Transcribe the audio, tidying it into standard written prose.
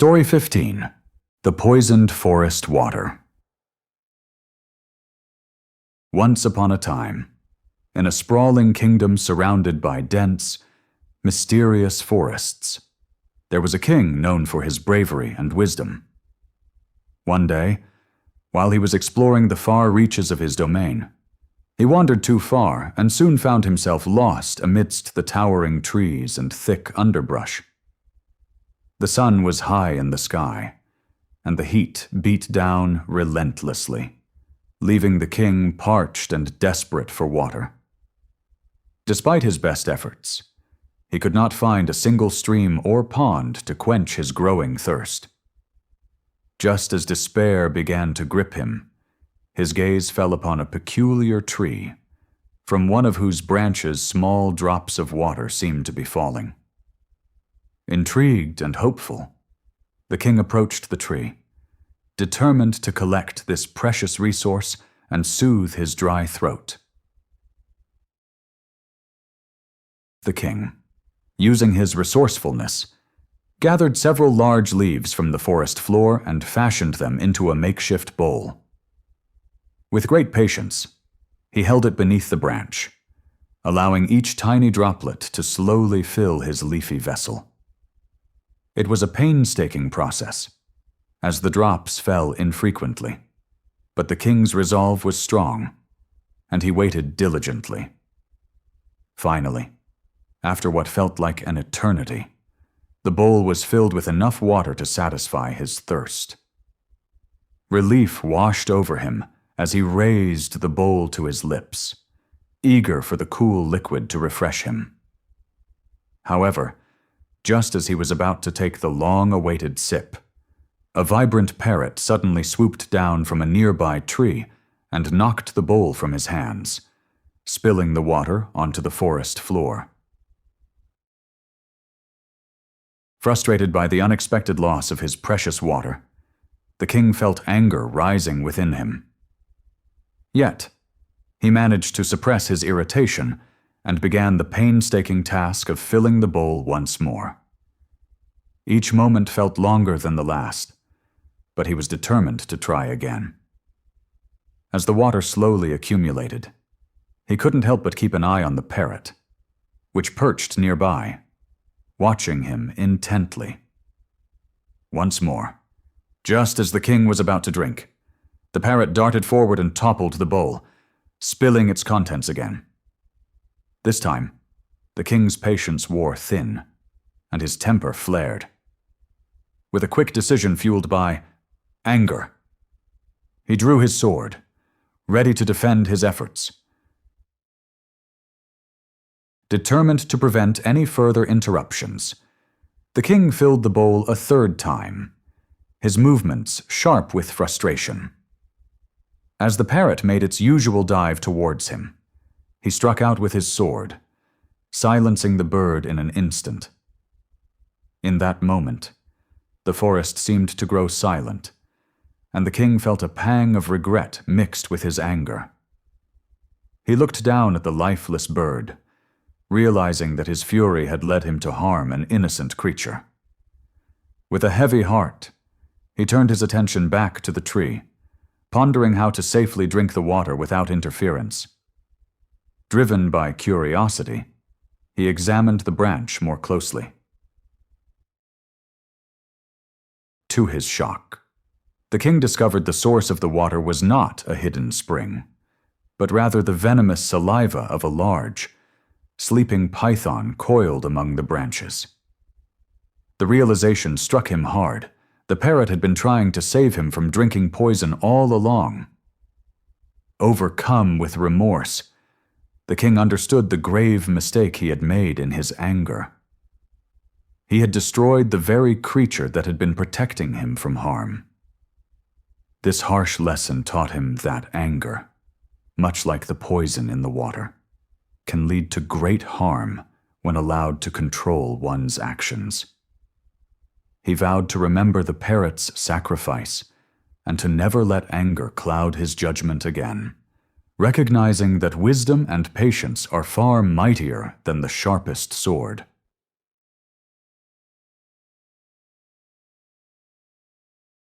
Story 15. The Poisoned Forest Water. Once upon a time, in a sprawling kingdom surrounded by dense, mysterious forests, there was a king known for his bravery and wisdom. One day, while he was exploring the far reaches of his domain, he wandered too far and soon found himself lost amidst the towering trees and thick underbrush. The sun was high in the sky, and the heat beat down relentlessly, leaving the king parched and desperate for water. Despite his best efforts, he could not find a single stream or pond to quench his growing thirst. Just as despair began to grip him, his gaze fell upon a peculiar tree, from one of whose branches small drops of water seemed to be falling. Intrigued and hopeful, the king approached the tree, determined to collect this precious resource and soothe his dry throat. The king, using his resourcefulness, gathered several large leaves from the forest floor and fashioned them into a makeshift bowl. With great patience, he held it beneath the branch, allowing each tiny droplet to slowly fill his leafy vessel. It was a painstaking process, as the drops fell infrequently, but the king's resolve was strong, and he waited diligently. Finally, after what felt like an eternity, the bowl was filled with enough water to satisfy his thirst. Relief washed over him as he raised the bowl to his lips, eager for the cool liquid to refresh him. However, just as he was about to take the long-awaited sip, a vibrant parrot suddenly swooped down from a nearby tree and knocked the bowl from his hands, spilling the water onto the forest floor. Frustrated by the unexpected loss of his precious water, the king felt anger rising within him. Yet, he managed to suppress his irritation and began the painstaking task of filling the bowl once more. Each moment felt longer than the last, but he was determined to try again. As the water slowly accumulated, he couldn't help but keep an eye on the parrot, which perched nearby, watching him intently. Once more, just as the king was about to drink, the parrot darted forward and toppled the bowl, spilling its contents again. This time, the king's patience wore thin, and his temper flared. With a quick decision fueled by anger, he drew his sword, ready to defend his efforts. Determined to prevent any further interruptions, the king filled the bowl a third time, his movements sharp with frustration. As the parrot made its usual dive towards him, he struck out with his sword, silencing the bird in an instant. In that moment, the forest seemed to grow silent, and the king felt a pang of regret mixed with his anger. He looked down at the lifeless bird, realizing that his fury had led him to harm an innocent creature. With a heavy heart, he turned his attention back to the tree, pondering how to safely drink the water without interference. Driven by curiosity, he examined the branch more closely. To his shock, the king discovered the source of the water was not a hidden spring, but rather the venomous saliva of a large, sleeping python coiled among the branches. The realization struck him hard. The parrot had been trying to save him from drinking poison all along. Overcome with remorse, the king understood the grave mistake he had made in his anger. He had destroyed the very creature that had been protecting him from harm. This harsh lesson taught him that anger, much like the poison in the water, can lead to great harm when allowed to control one's actions. He vowed to remember the parrot's sacrifice and to never let anger cloud his judgment again, recognizing that wisdom and patience are far mightier than the sharpest sword.